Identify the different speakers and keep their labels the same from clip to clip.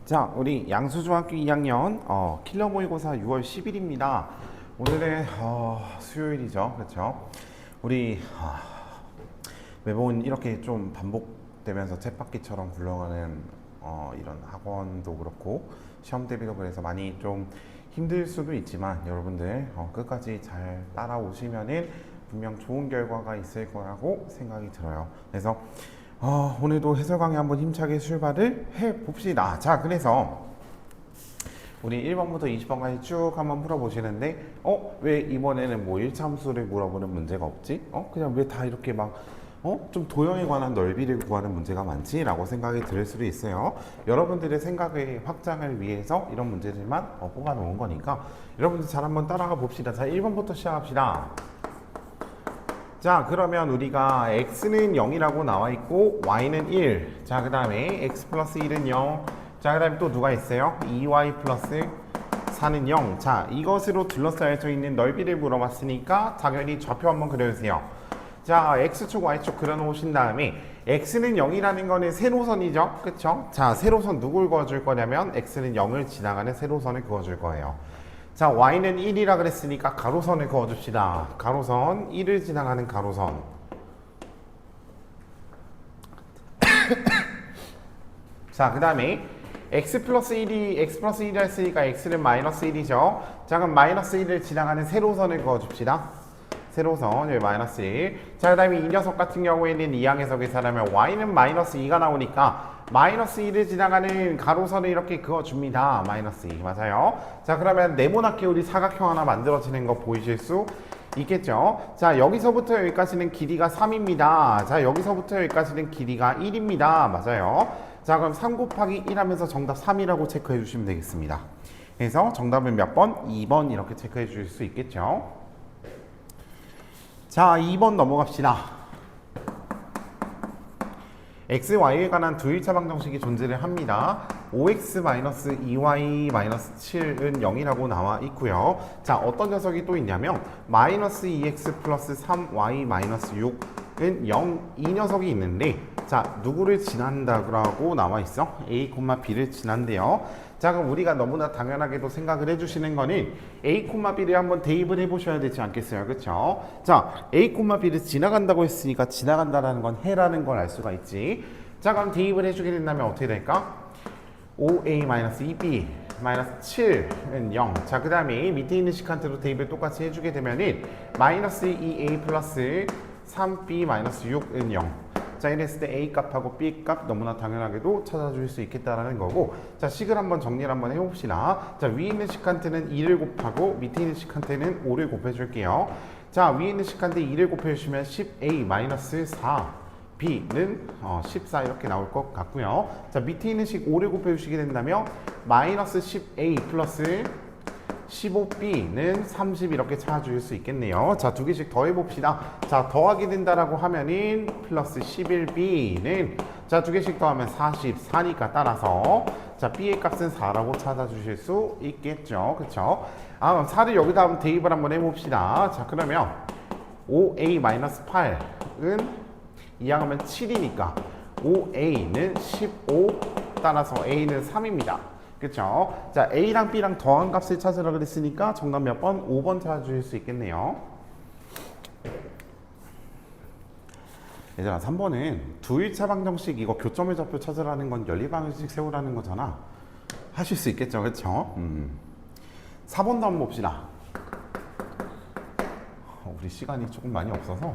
Speaker 1: 자, 우리 양수중학교 2학년 킬러 모의고사 6월 10일입니다. 오늘은 수요일이죠, 그렇죠? 우리 매번 이렇게 좀 반복되면서 쳇바퀴처럼 굴러가는 이런 학원도 그렇고 시험 대비도 그래서 많이 좀 힘들 수도 있지만 여러분들 끝까지 잘 따라오시면은 분명 좋은 결과가 있을 거라고 생각이 들어요. 그래서 오늘도 해설 강의 한번 힘차게 출발을 해봅시다. 자, 그래서 우리 1번부터 20번까지 쭉 한번 풀어보시는데 왜 이번에는 뭐 1차 함수를 물어보는 문제가 없지? 그냥 왜 다 이렇게 막 좀 도형에 관한 넓이를 구하는 문제가 많지? 라고 생각이 들 수도 있어요. 여러분들의 생각의 확장을 위해서 이런 문제들만 뽑아놓은 거니까 여러분들 잘 한번 따라가 봅시다. 자, 1번부터 시작합시다. 자, 그러면 우리가 x는 0이라고 나와 있고 y는 1. 자, 그 다음에 x 플러스 1은 0. 자, 그 다음에 또 누가 있어요? 2y 플러스 4는 0. 자, 이것으로 둘러싸여져 있는 넓이를 물어봤으니까 당연히 좌표 한번 그려주세요. 자, x축 y축 그려놓으신 다음에 x는 0이라는 거는 세로선이죠, 그쵸? 자, 세로선 누굴 그어줄 거냐면 x는 0을 지나가는 세로선을 그어줄 거예요. 자, y는 1이라 그랬으니까 가로선을 그어줍시다. 가로선 1을 지나가는 가로선. 자, 그 다음에 x 플러스 1이 했으니까 x는 마이너스 1이죠. 자, 그럼 마이너스 1을 지나가는 세로선을 그어줍시다. 세로선, 여기 마이너스 1. 자, 그 다음에 이 녀석 같은 경우에는 이항에서 계산하면 y는 마이너스 2가 나오니까 마이너스 1을 지나가는 가로선을 이렇게 그어줍니다. 마이너스 2. 맞아요. 자, 그러면 네모나게 우리 사각형 하나 만들어지는 거 보이실 수 있겠죠? 자, 여기서부터 여기까지는 길이가 3입니다. 자, 여기서부터 여기까지는 길이가 1입니다. 맞아요. 자, 그럼 3 곱하기 1 하면서 정답 3이라고 체크해 주시면 되겠습니다. 그래서 정답은 몇 번? 2번 이렇게 체크해 주실 수 있겠죠? 자, 2번 넘어갑시다. x, y에 관한 두 1차 방정식이 존재를 합니다. 5x-2y-7은 0이라고 나와 있고요. 자, 어떤 녀석이 또 있냐면 마이너스 2x 플러스 3y-6은 0, 이 녀석이 있는데 자, 누구를 지난다고 나와 있어? a, b를 지난대요. 자, 그럼 우리가 너무나 당연하게도 생각을 해주시는 거는 a, b를 한번 대입을 해보셔야 되지 않겠어요? 그쵸? 자, a, b를 지나간다고 했으니까 지나간다라는 건 해라는 걸 알 수가 있지. 자, 그럼 대입을 해주게 된다면 어떻게 될까? 5a-2b 7은 0. 자, 그 다음에 밑에 있는 시칸트로 대입을 똑같이 해주게 되면은 마이너스 2a 플러스 3b-6은 0. 자, 이랬을 때 a 값하고 b 값 너무나 당연하게도 찾아줄 수 있겠다라는 거고, 자, 식을 한번 정리를 한번 해봅시다. 자, 위에 있는 시칸트는 2를 곱하고 밑에 있는 시칸트는 5를 곱해줄게요. 자, 위에 있는 시칸트 2를 곱해주시면 10a-4 b는 14 이렇게 나올 것 같고요. 자, 밑에 있는 식 5를 곱해주시게 된다면 마이너스 10a 플러스 15b는 30 이렇게 찾아줄 수 있겠네요. 자, 두 개씩 더해봅시다. 자, 더하게 된다라고 하면은 플러스 11b는 자, 두 개씩 더하면 44니까 따라서 자, b의 값은 4라고 찾아주실 수 있겠죠. 그쵸? 그럼 4를 여기다 한번 대입을 한번 해봅시다. 자, 그러면 5a-8은 이항하면 7이니까 5a는 15 따라서 a는 3입니다. 그쵸? 자, A랑 B랑 더한 값을 찾으라 그랬으니까 정답 몇 번? 5번 찾아주실 수 있겠네요. 얘들아, 3번은 두 1차 방정식 이거 교점의 좌표 찾으라는 건 연립방정식 세우라는 거잖아. 하실 수 있겠죠? 그쵸? 4번도 한번 봅시다. 우리 시간이 조금 많이 없어서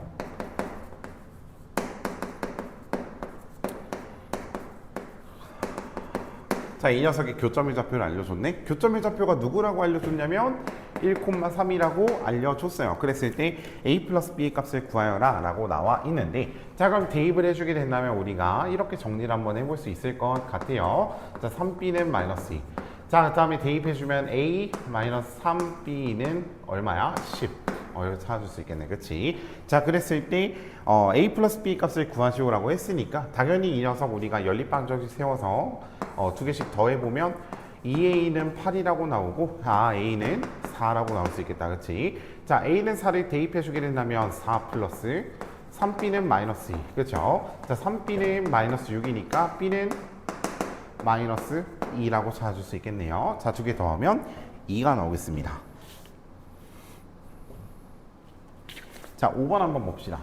Speaker 1: 자, 이 녀석이 교점의 좌표를 알려줬네. 교점의 좌표가 누구라고 알려줬냐면 1,3이라고 알려줬어요. 그랬을 때 a 플러스 b의 값을 구하여라 라고 나와 있는데, 자, 그럼 대입을 해주게 된다면 우리가 이렇게 정리를 한번 해볼 수 있을 것 같아요. 자, 3b는 마이너스 2. 자, 그 다음에 대입해주면 a 마이너스 3b는 얼마야? 10. 이거 찾아줄 수 있겠네. 그치? 자, 그랬을 때 a 플러스 b 값을 구하시오라고 했으니까 당연히 이 녀석 우리가 연립방정식 세워서 두 개씩 더해보면 2a는 8이라고 나오고 a는 4라고 나올 수 있겠다. 그치? 자, a는 4를 대입해주게 된다면 4 플러스 3b는 마이너스 2. 그쵸? 자, 3b는 마이너스 6이니까 b는 마이너스 2라고 찾아줄 수 있겠네요. 자, 두 개 더하면 2가 나오겠습니다. 자, 5번 한번 봅시다.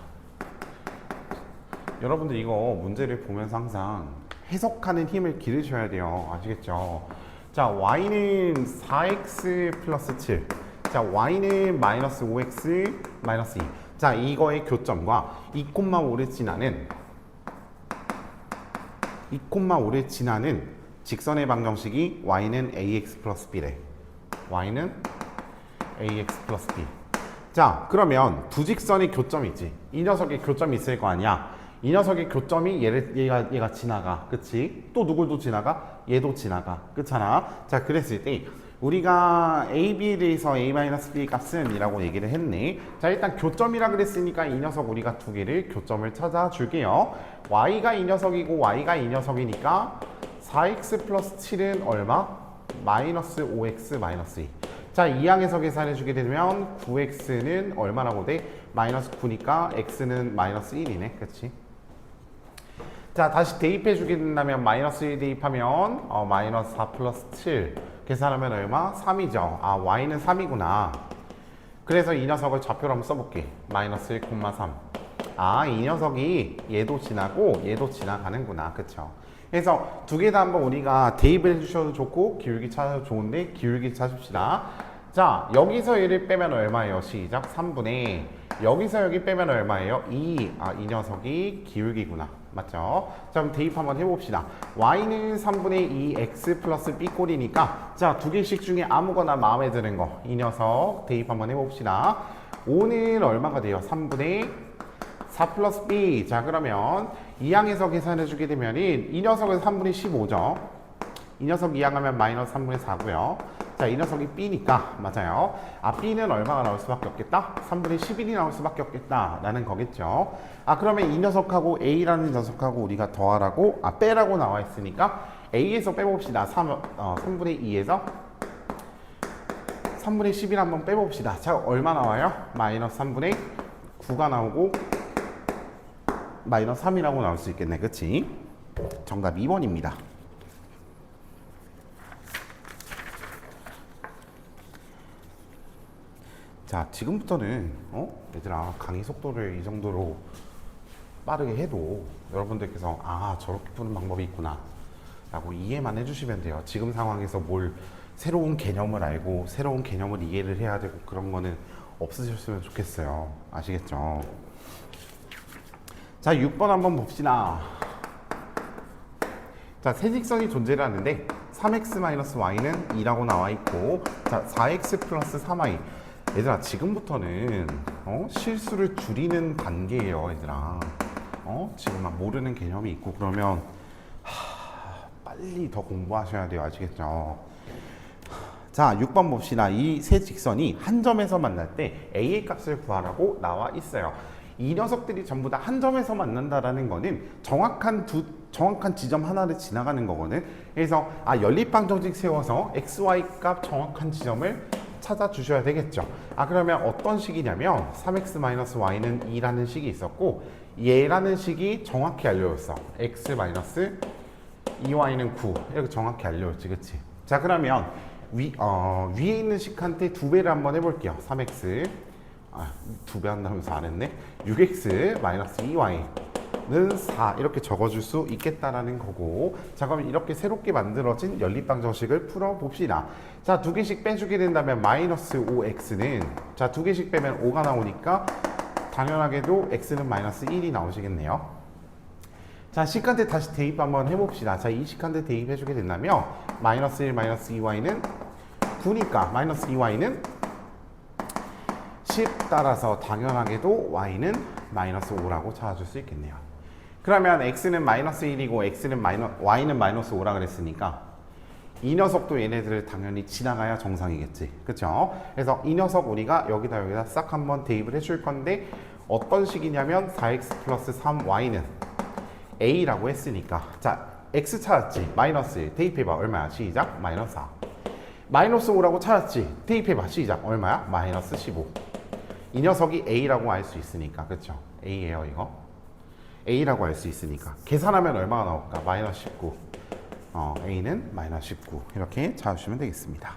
Speaker 1: 여러분들 이거 문제를 보면서 항상 해석하는 힘을 기르셔야 돼요. 아시겠죠? 자, y는 4x 플러스 7. 자, y는 마이너스 5x 마이너스 2. 자, 이거의 교점과 2,5를 지나는 직선의 방정식이 y는 ax 플러스 b래. y는 ax 플러스 b. 자, 그러면 두 직선의 교점이 있지. 이 녀석의 교점이 있을 거 아니야. 이 녀석의 교점이 얘가 지나가. 그치? 또 누굴도 지나가? 얘도 지나가. 그렇잖아? 자, 그랬을 때 우리가 AB에 대해서 A-B 값은 이라고 얘기를 했네. 자, 일단 교점이라 그랬으니까 이 녀석 우리가 두 개를 교점을 찾아 줄게요. Y가 이 녀석이고 Y가 이 녀석이니까 4x 플러스 7은 얼마? 마이너스 5x 마이너스 2. 자, 이 항에서 계산해 주게 되면 9x는 얼마라고 돼? 마이너스 9니까 x는 마이너스 1이네. 그치? 자, 다시 대입해 주게 된다면 마이너스 1 대입하면 마이너스 4 플러스 7 계산하면 얼마? 3이죠. 아, y는 3이구나. 그래서 이 녀석을 좌표로 한번 써볼게. 마이너스 1,3. 아, 이 녀석이 얘도 지나고 얘도 지나가는구나. 그쵸? 그래서 두 개 다 한번 우리가 대입을 해주셔도 좋고 기울기 찾아도 좋은데 기울기 찾읍시다. 자, 여기서 얘를 빼면 얼마예요? 시작. 3분의 여기서 여기 빼면 얼마예요? 2. 아, 이 녀석이 기울기구나. 맞죠? 자, 그럼 대입 한번 해봅시다. y는 3분의 2 x 플러스 b 꼴이니까 자, 두 개씩 중에 아무거나 마음에 드는 거 이 녀석 대입 한번 해봅시다. 5는 얼마가 돼요? 3분의 4 플러스 b. 자, 그러면 이 항에서 계산해 주게 되면 이 녀석은 3분의 15죠. 이 녀석 이항하면 마이너스 3분의 4고요. 자, 이 녀석이 b니까 맞아요. 아, b는 얼마가 나올 수밖에 없겠다? 3분의 11이 나올 수밖에 없겠다 라는 거겠죠. 아, 그러면 이 녀석하고 a라는 녀석하고 우리가 더하라고 빼라고 나와 있으니까 a에서 빼봅시다. 3분의 2에서 3분의 11 한번 빼봅시다. 자, 얼마 나와요? 마이너스 3분의 9가 나오고 마이너스 3이라고 나올 수 있겠네. 그치? 정답 2번입니다. 자, 지금부터는 얘들아, 강의 속도를 이 정도로 빠르게 해도 여러분들께서 아, 저렇게 푸는 방법이 있구나 라고 이해만 해주시면 돼요. 지금 상황에서 뭘 새로운 개념을 알고 새로운 개념을 이해를 해야 되고 그런 거는 없으셨으면 좋겠어요. 아시겠죠? 자, 6번 한번 봅시다. 자, 세 직선이 존재를 하는데 3x-y는 2라고 나와 있고 자, 4x 플러스 3y. 얘들아, 지금부터는 실수를 줄이는 단계예요. 얘들아, 지금 막 모르는 개념이 있고 그러면 빨리 더 공부하셔야 돼요. 아시겠죠? 자, 6번 봅시다. 이 세 직선이 한 점에서 만날 때 a의 값을 구하라고 나와 있어요. 이 녀석들이 전부 다 한 점에서 만난다라는 거는 정확한 지점 하나를 지나가는 거거든. 그래서 연립방정식 세워서 xy 값 정확한 지점을 찾아주셔야 되겠죠. 그러면 어떤 식이냐면 3x-y는 2라는 식이 있었고 얘라는 식이 정확히 알려줬어. x-2y는 9 이렇게 정확히 알려줬지. 그치? 자, 그러면 위에 있는 식한테 2배를 한번 해볼게요. 3x 2배 한다면서 안 했네. 6x-2y는 4 이렇게 적어줄 수 있겠다라는 거고. 자, 그럼 이렇게 새롭게 만들어진 연립방정식을 풀어봅시다. 자, 두 개씩 빼주게 된다면 마이너스 5x는 자, 두 개씩 빼면 5가 나오니까 당연하게도 x는 마이너스 1이 나오시겠네요. 자, 식한테 다시 대입 한번 해봅시다. 자, 이 식한테 대입해주게 된다면 마이너스 1 마이너스 2y는 9니까 마이너스 2y는 10 따라서 당연하게도 y는 마이너스 5라고 찾아줄 수 있겠네요. 그러면 x는 마이너스 1이고 y는 마이너스 5라 그랬으니까 이 녀석도 얘네들을 당연히 지나가야 정상이겠지. 그쵸? 그래서 이 녀석 우리가 여기다 싹 한번 대입을 해줄 건데 어떤 식이냐면 4x 플러스 3y는 a라고 했으니까 자, x 찾았지? 마이너스 1 대입해봐. 얼마야? 시작. 마이너스 4. 마이너스 5라고 찾았지? 대입해봐. 시작. 얼마야? 마이너스 15. 이 녀석이 a라고 알 수 있으니까. 그쵸? a예요 이거. a라고 알 수 있으니까 계산하면 얼마가 나올까? 마이너스 19. A는 마이너스 19 이렇게 찾아주시면 되겠습니다.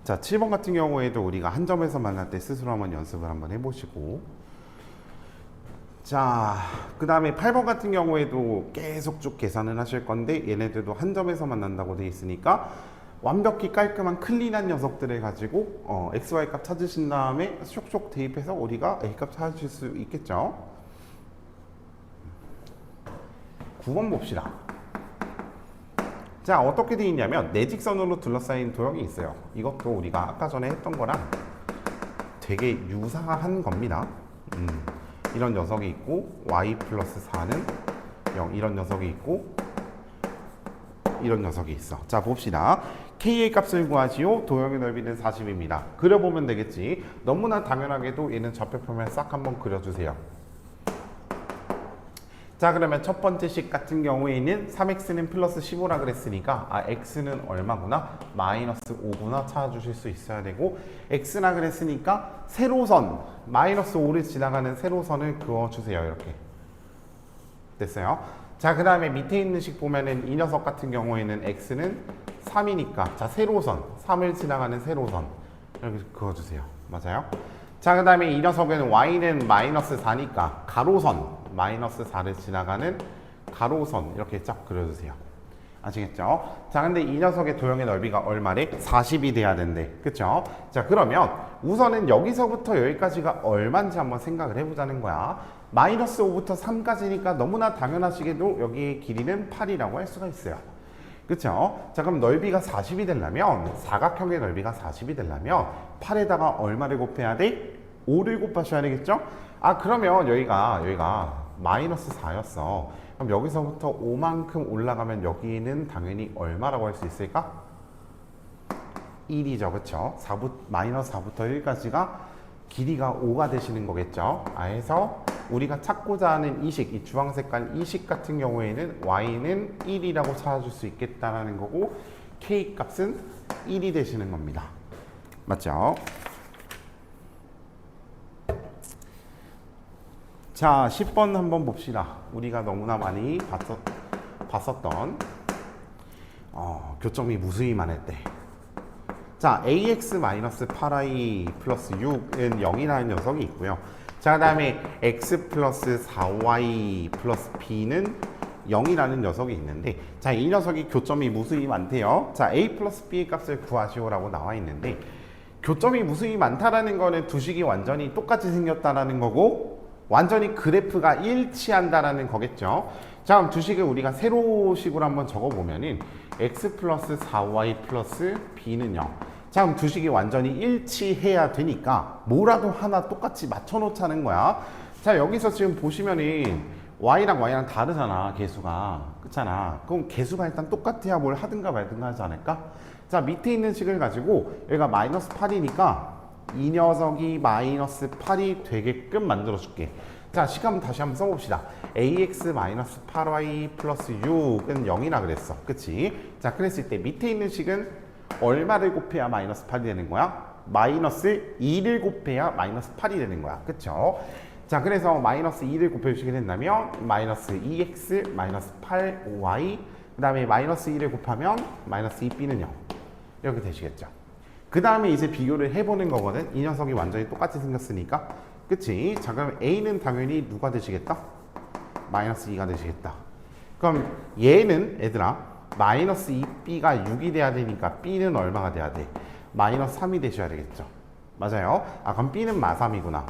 Speaker 1: 자, 7번 같은 경우에도 우리가 한 점에서 만날 때 스스로 한번 연습을 한번 해보시고, 자, 그 다음에 8번 같은 경우에도 계속 쭉 계산을 하실 건데 얘네들도 한 점에서 만난다고 되어 있으니까 완벽히 깔끔한 클린한 녀석들을 가지고 XY 값 찾으신 다음에 쇽쇽 대입해서 우리가 A 값 찾으실 수 있겠죠. 9번 봅시다. 자, 어떻게 되어 있냐면 내직선으로 둘러싸인 도형이 있어요. 이것도 우리가 아까 전에 했던 거랑 되게 유사한 겁니다. 이런 녀석이 있고 y 플러스 4는 0 이런 녀석이 있고 이런 녀석이 있어. 자, 봅시다. K의 값을 구하시오. 도형의 넓이는 40입니다. 그려보면 되겠지. 너무나 당연하게도 얘는 좌표표면 싹 한번 그려주세요. 자, 그러면 첫 번째 식 같은 경우에는 3x는 플러스 15라 그랬으니까 x는 얼마구나? 마이너스 5구나 찾아주실 수 있어야 되고, x라 그랬으니까 세로선 마이너스 5를 지나가는 세로선을 그어주세요. 이렇게 됐어요. 자, 그 다음에 밑에 있는 식 보면은 이 녀석 같은 경우에는 x는 3이니까 자, 세로선 3을 지나가는 세로선 이렇게 그어주세요. 맞아요? 자, 그 다음에 이 녀석에는 y는 마이너스 4니까 가로선 마이너스 4를 지나가는 가로선 이렇게 쫙 그려주세요. 아시겠죠? 자, 근데 이 녀석의 도형의 넓이가 얼마래? 40이 돼야 된대. 그쵸? 자, 그러면 우선은 여기서부터 여기까지가 얼마인지 한번 생각을 해보자는 거야. 마이너스 5부터 3까지니까 너무나 당연하시게도 여기의 길이는 8이라고 할 수가 있어요. 그쵸? 자, 그럼 넓이가 40이 되려면, 사각형의 넓이가 40이 되려면 8에다가 얼마를 곱해야 돼? 5를 곱하셔야 되겠죠? 아, 그러면 여기가 마이너스 4였어. 그럼 여기서부터 5만큼 올라가면 여기는 당연히 얼마라고 할 수 있을까? 1이죠. 그쵸? 마이너스 4부터 1까지가 길이가 5가 되시는 거겠죠? 해서 우리가 찾고자 하는 이 식, 이 주황색깔 이 식 같은 경우에는 y는 1이라고 찾아줄 수 있겠다라는 거고, k 값은 1이 되시는 겁니다. 맞죠? 자, 10번 한번 봅시다. 우리가 너무나 많이 봤었던 교점이 무수히 많을 때. 자, ax-8y 플러스 6은 0이라는 녀석이 있고요. 자, 그 다음에 x 플러스 4y 플러스 b는 0이라는 녀석이 있는데, 자, 이 녀석이 교점이 무수히 많대요. 자, a 플러스 b의 값을 구하시오라고 나와 있는데, 교점이 무수히 많다라는 거는 두 식이 완전히 똑같이 생겼다라는 거고, 완전히 그래프가 일치한다라는 거겠죠. 자, 그럼 두 식을 우리가 세로식으로 한번 적어보면은 x 플러스 4y 플러스 b는 0. 자, 그럼 두 식이 완전히 일치해야 되니까 뭐라도 하나 똑같이 맞춰놓자는 거야. 자, 여기서 지금 보시면은 y랑 다르잖아, 개수가. 그렇잖아. 그럼 개수가 일단 똑같아야 뭘 하든가 말든가 하지 않을까? 자, 밑에 있는 식을 가지고 여기가 마이너스 8이니까 이 녀석이 마이너스 8이 되게끔 만들어줄게. 자, 식 한번 다시 한번 써봅시다. ax-8y 플러스 6은 0이라 그랬어. 그치? 자, 그랬을 때 밑에 있는 식은 얼마를 곱해야 마이너스 8이 되는 거야? 마이너스 2를 곱해야 마이너스 8이 되는 거야. 그쵸? 자, 그래서 마이너스 2를 곱해주시게 된다면 마이너스 2x 마이너스 8y 그 다음에 마이너스 2를 곱하면 마이너스 2b는 0 이렇게 되시겠죠. 그 다음에 이제 비교를 해보는 거거든. 이 녀석이 완전히 똑같이 생겼으니까. 그치? 자, 그럼 A는 당연히 누가 되시겠다? 마이너스 2가 되시겠다. 그럼 얘는 얘들아 마이너스 2b가 6이 돼야 되니까 B는 얼마가 돼야 돼? 마이너스 3이 되셔야 되겠죠. 맞아요. 그럼 B는 마3이구나.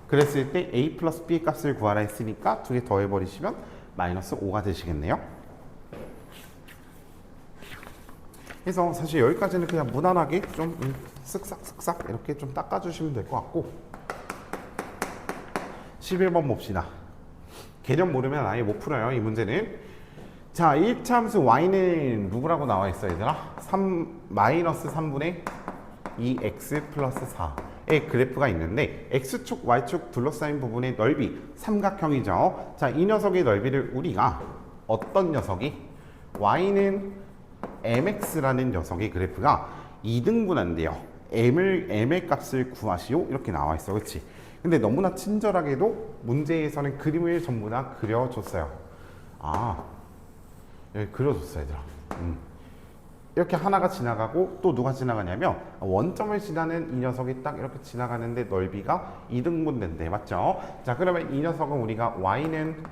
Speaker 1: 그랬을 때 A 플러스 B 값을 구하라 했으니까 두 개 더해버리시면 마이너스 5가 되시겠네요. 그래서 사실 여기까지는 그냥 무난하게 좀 쓱싹쓱싹 이렇게 좀 닦아주시면 될 것 같고, 11번 봅시다. 개념 모르면 아예 못 풀어요, 이 문제는. 자, 1차함수 y는 누구라고 나와 있어, 얘들아? 마이너스 3분의 2x 플러스 4의 그래프가 있는데, x축, y축 둘러싸인 부분의 넓이, 삼각형이죠. 자, 이 녀석의 넓이를 우리가 어떤 녀석이? y는 mx라는 녀석의 그래프가 2등분한대요. m의 값을 구하시오. 이렇게 나와 있어. 그렇지? 근데 너무나 친절하게도 문제에서는 그림을 전부 다 그려줬어요. 아, 여기 그려줬어 얘들아. 이렇게 하나가 지나가고 또 누가 지나가냐면 원점을 지나는 이 녀석이 딱 이렇게 지나가는데 넓이가 2등분 된대. 맞죠? 자, 그러면 이 녀석은 우리가 y는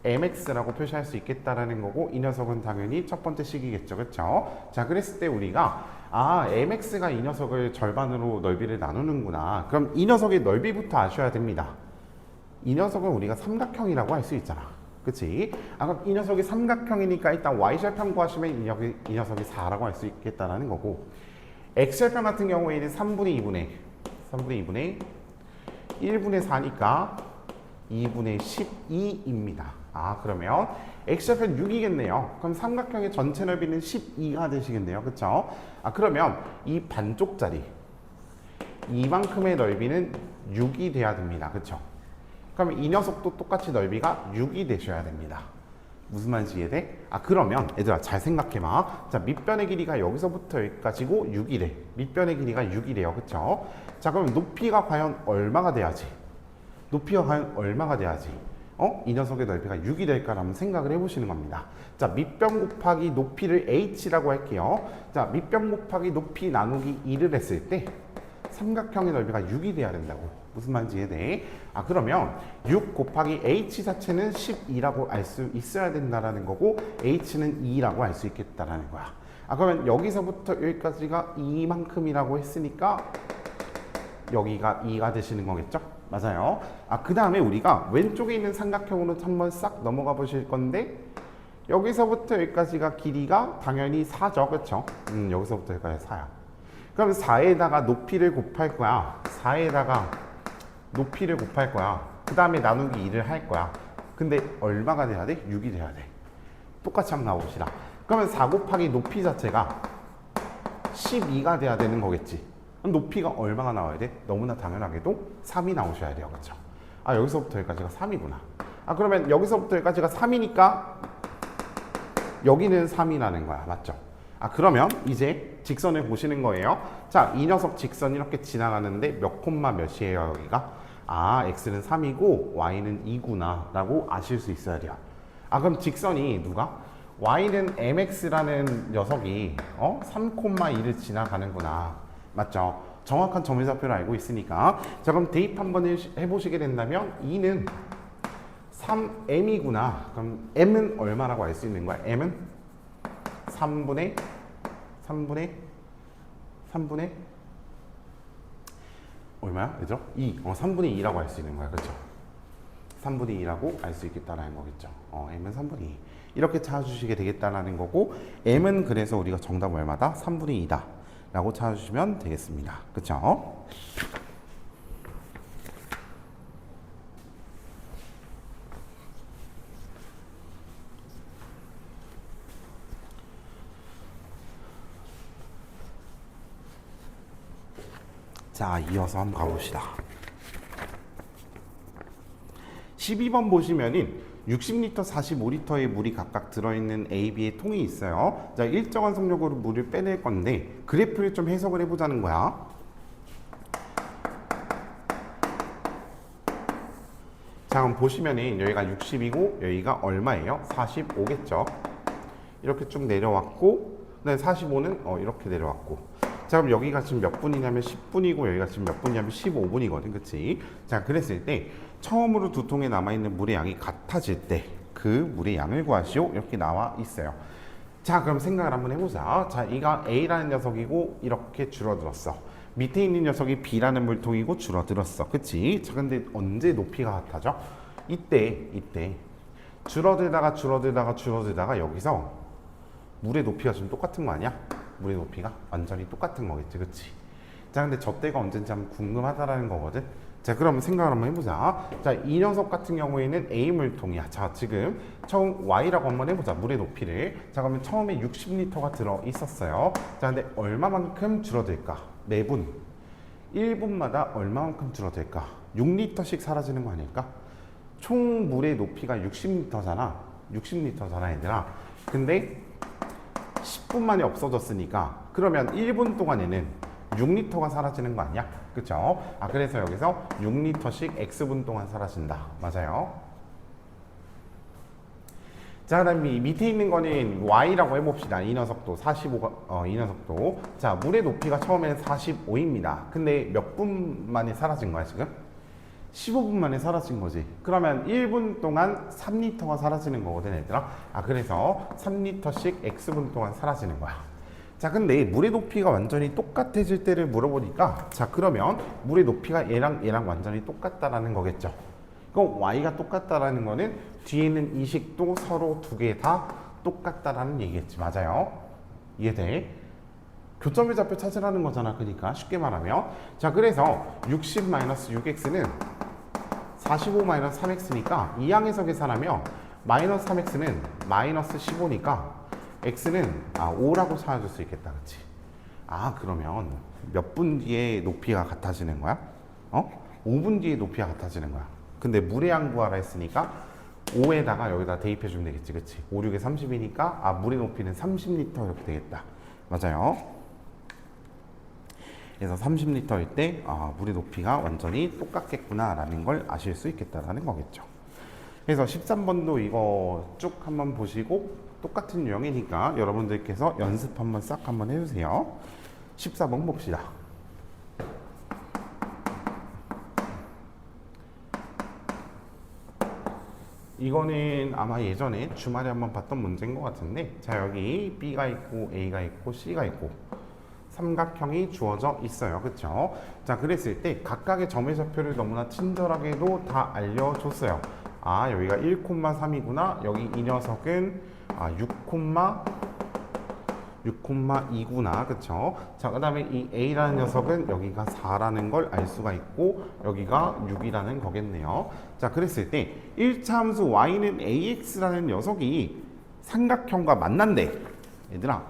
Speaker 1: mx라고 표시할 수 있겠다라는 거고, 이 녀석은 당연히 첫 번째 식이겠죠. 그렇죠? 자, 그랬을 때 우리가 mx가 이 녀석을 절반으로 넓이를 나누는구나. 그럼 이 녀석의 넓이부터 아셔야 됩니다. 이 녀석은 우리가 삼각형이라고 할 수 있잖아. 그치? 그럼 이 녀석이 삼각형이니까 일단 y절편 구하시면 이 녀석이 4라고 할 수 있겠다라는 거고, x절편 같은 경우에는 3분의 2분의 1분의 4니까 2분의 12입니다. 그러면 x절편 6이겠네요. 그럼 삼각형의 전체 넓이는 12가 되시겠네요. 그쵸? 그러면 이 반쪽짜리 이만큼의 넓이는 6이 돼야 됩니다. 그쵸? 그러면 이 녀석도 똑같이 넓이가 6이 되셔야 됩니다. 무슨 말인지 이해돼? 그러면 얘들아 잘 생각해봐. 자, 밑변의 길이가 여기서부터 여기까지고 6이래. 밑변의 길이가 6이래요. 그쵸? 자, 그럼 높이가 과연 얼마가 돼야지? 이 녀석의 넓이가 6이 될까를 한번 생각을 해보시는 겁니다. 자, 밑변 곱하기 높이를 h라고 할게요. 자, 밑변 곱하기 높이 나누기 2를 했을 때 삼각형의 넓이가 6이 돼야 된다고. 무슨 말인지 이해돼? 그러면 6 곱하기 h 자체는 12라고 알 수 있어야 된다라는 거고, h는 2라고 알 수 있겠다라는 거야. 그러면 여기서부터 여기까지가 이만큼이라고 했으니까 여기가 2가 되시는 거겠죠? 맞아요. 그 다음에 우리가 왼쪽에 있는 삼각형으로 한번 싹 넘어가 보실 건데, 여기서부터 여기까지가 길이가 당연히 4죠. 그렇죠? 여기서부터 여기까지 4야. 그럼 4에다가 높이를 곱할 거야. 4에다가 높이를 곱할 거야. 그 다음에 나누기 2를 할 거야. 근데 얼마가 돼야 돼? 6이 돼야 돼. 똑같이 한번 나와봅시다. 그러면 4 곱하기 높이 자체가 12가 돼야 되는 거겠지. 그럼 높이가 얼마가 나와야 돼? 너무나 당연하게도 3이 나오셔야 돼요. 그렇죠? 여기서부터 여기까지가 3이구나. 그러면 여기서부터 여기까지가 3이니까 여기는 3이라는 거야. 맞죠? 그러면 이제 직선을 보시는 거예요. 자, 이 녀석 직선이 이렇게 지나가는데 몇 콤마 몇이에요, 여기가? x는 3이고 y는 2구나 라고 아실 수 있어야 돼요. 그럼 직선이 누가? y는 mx라는 녀석이 3,2를 지나가는구나. 맞죠? 정확한 점유좌표를 알고 있으니까. 자, 그럼 대입 한번 해보시게 된다면 2는 3m이구나. 그럼 m은 얼마라고 알 수 있는 거야? m은 3분의 얼마야? 그죠? 2. 3분의 2라고 할 수 있는 거야. 그렇죠? 3분의 2라고 알 수 있겠다라는 거겠죠. m은 3분의 2. 이렇게 찾아주시게 되겠다라는 거고, m은 그래서 우리가 정답 얼마다? 3분의 2다. 라고 찾아주시면 되겠습니다. 그렇죠? 자, 이어서 한번 가봅시다. 12번 보시면은 60리터, 45리터의 물이 각각 들어있는 A, B의 통이 있어요. 자, 일정한 속력으로 물을 빼낼 건데 그래프를 좀 해석을 해보자는 거야. 자, 그럼 보시면은 여기가 60이고 여기가 얼마예요? 45겠죠. 이렇게 쭉 내려왔고, 네, 45는 이렇게 내려왔고. 자, 그럼 여기가 지금 몇 분이냐면 10분이고 여기가 지금 몇 분이냐면 15분이거든. 그치? 자, 그랬을 때 처음으로 두 통에 남아있는 물의 양이 같아질 때 그 물의 양을 구하시오. 이렇게 나와 있어요. 자, 그럼 생각을 한번 해보자. 자, 이가 A라는 녀석이고 이렇게 줄어들었어. 밑에 있는 녀석이 B라는 물통이고 줄어들었어. 그치? 자, 근데 언제 높이가 같아져? 이때 줄어들다가 여기서 물의 높이가 지금 똑같은 거 아니야? 물의 높이가 완전히 똑같은 거겠지. 그치? 자, 근데 저 때가 언젠지 한번 궁금하다라는 거거든. 자, 그럼 생각을 한번 해보자. 자, 이 녀석 같은 경우에는 A 물통이야. 자, 지금 처음 Y라고 한번 해보자. 물의 높이를. 자, 그러면 처음에 60리터가 들어 있었어요. 자, 근데 얼마만큼 줄어들까? 매분 1분마다 얼마만큼 줄어들까? 6리터씩 사라지는 거 아닐까? 총 물의 높이가 60리터잖아. 얘들아. 근데 10분 만에 없어졌으니까 그러면 1분 동안에는 6리터가 사라지는 거 아니야? 그쵸? 그래서 여기서 6리터씩 X분 동안 사라진다. 맞아요? 자, 그다음에 밑에 있는 거는 y라고 해봅시다. 이 녀석도 45가 이 녀석도. 자, 물의 높이가 처음에는 45입니다. 근데 몇 분 만에 사라진 거야 지금? 15분 만에 사라진 거지. 그러면 1분 동안 3리터가 사라지는 거거든, 얘들아. 아, 그래서 3리터씩 x분 동안 사라지는 거야. 자, 근데 물의 높이가 완전히 똑같아질 때를 물어보니까, 자, 그러면 물의 높이가 얘랑 완전히 똑같다라는 거겠죠. 그럼 y가 똑같다라는 거는 뒤에는 이 식도 서로 두 개 다 똑같다라는 얘기겠지. 맞아요? 이해돼? 교점의 좌표 찾으라는 거잖아. 그러니까 쉽게 말하면, 자, 그래서 60-6x는 45-3x니까 이 항에서 계산하면 마이너스 3x는 마이너스 15니까 x는 5라고 찾아줄 수 있겠다. 그치? 아, 그러면 몇 분 뒤에 높이가 같아지는 거야? 5분 뒤에 높이가 같아지는 거야. 근데 물의 양 구하라 했으니까 5에다가 여기다 대입해 주면 되겠지. 그치? 5, 6에 30이니까 물의 높이는 30리터 이렇게 되겠다. 맞아요? 그래서 30리터일 때 물의 높이가 완전히 똑같겠구나 라는 걸 아실 수 있겠다라는 거겠죠. 그래서 13번도 이거 쭉 한번 보시고 똑같은 유형이니까 여러분들께서 연습 한번 싹 한번 해주세요. 14번 봅시다. 이거는 아마 예전에 주말에 한번 봤던 문제인 것 같은데, 자, 여기 B가 있고 A가 있고 C가 있고 삼각형이 주어져 있어요. 그쵸? 자, 그랬을 때 각각의 점의 좌표를 너무나 친절하게도 다 알려줬어요. 아, 여기가 1,3이구나. 여기 이 녀석은 6,2구나. 그쵸? 자, 그 다음에 이 A라는 녀석은 여기가 4라는 걸 알 수가 있고 여기가 6이라는 거겠네요. 자, 그랬을 때 1차 함수 y는 ax라는 녀석이 삼각형과 만난대. 얘들아,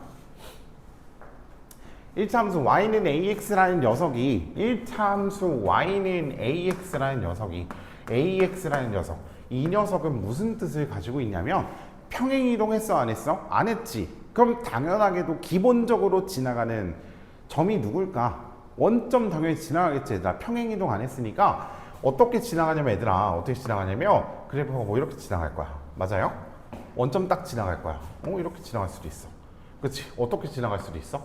Speaker 1: 1차 함수 y는 ax라는 녀석이 1차 함수 y는 ax라는 녀석이 ax라는 녀석, 이 녀석은 무슨 뜻을 가지고 있냐면 평행이동했어 안 했어? 안 했지. 그럼 당연하게도 기본적으로 지나가는 점이 누굴까? 원점 당연히 지나가겠지. 얘들아, 평행이동 안 했으니까 어떻게 지나가냐면, 얘들아, 어떻게 지나가냐면 그래프가 뭐 이렇게 지나갈 거야. 맞아요? 원점 딱 지나갈 거야. 이렇게 지나갈 수도 있어. 그치? 어떻게 지나갈 수도 있어?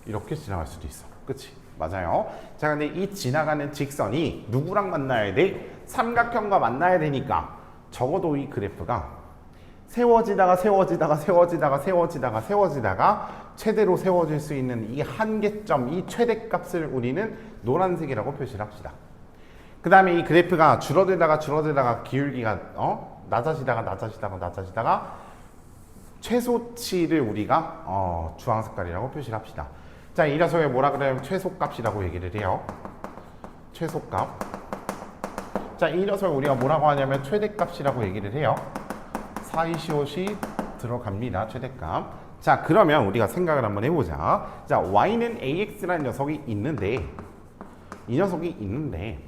Speaker 1: 이렇게 지나갈 수도 있어. 그치? 맞아요. 자, 근데 이 지나가는 직선이 누구랑 만나야 돼? 삼각형과 만나야 되니까 적어도 이 그래프가 세워지다가 최대로 세워질 수 있는 이 한계점, 이 최대값을 우리는 노란색이라고 표시를 합시다. 그 다음에 이 그래프가 줄어들다가 기울기가 낮아지다가 최소치를 우리가 주황 색깔이라고 표시를 합시다. 자, 이 녀석을 뭐라 그러냐면 최소값이라고 얘기를 해요. 최소값. 자, 이 녀석을 우리가 뭐라고 하냐면 최대값이라고 얘기를 해요. 425시 들어갑니다. 최대값. 자, 그러면 우리가 생각을 한번 해보자. 자, y는 ax라는 녀석이 있는데, 이 녀석이 있는데